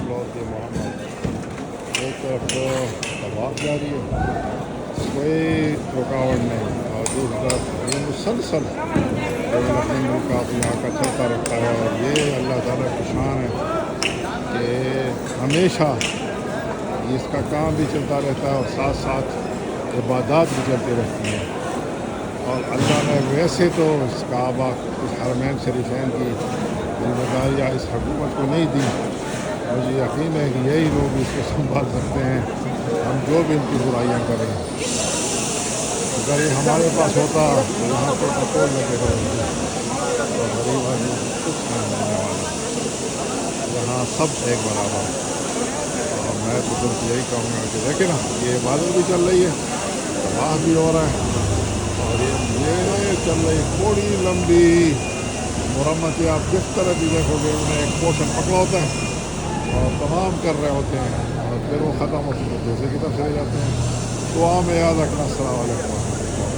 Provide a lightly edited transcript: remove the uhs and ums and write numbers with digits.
لوت محمد ایک طرف تو طواف جاری ہے، کوئی رکاوٹ نہیں، اور دوسری طرف یہ مسلسل اپنے ملکات یہاں کا چلتا رکھا ہے، اور یہ اللہ تعالیٰ کی شان ہے کہ ہمیشہ اس کا کام بھی چلتا رہتا ہے اور ساتھ ساتھ عبادات بھی چلتی رہتی ہیں۔ اور اللہ نے ویسے تو اس کعبہ اس حرمین شریفین کی ذمہ داریاں اس حکومت کو نہیں دی، مجھے یقین ہے کہ یہی لوگ اس کو سنبھال سکتے ہیں، ہم جو بھی ان کی برائیاں کریں۔ اگر یہ ہمارے پاس ہوتا تو یہاں پہ پٹرول لگے ہوئے اور غریب آدمی کو کچھ نہیں ملنے والا، یہاں سب ایک برابر۔ اور میں تو تم سے یہی کہوں گا کہ دیکھیں نا، یہ عبادت بھی چل رہی ہے، تباہ بھی ہو رہا ہے، اور یہ چل رہی تھوڑی لمبی مرمت، آپ جس طرح بھی دیکھو گے انہیں ایک پورشن پکڑا ہوتا ہے اور تمام کر رہے ہوتے ہیں، اور پھر وہ ختم ہوتے ہیں دوسرے کی طرف چلے جاتے ہیں۔ دعا میں یاد رکھنا۔ السلام علیکم۔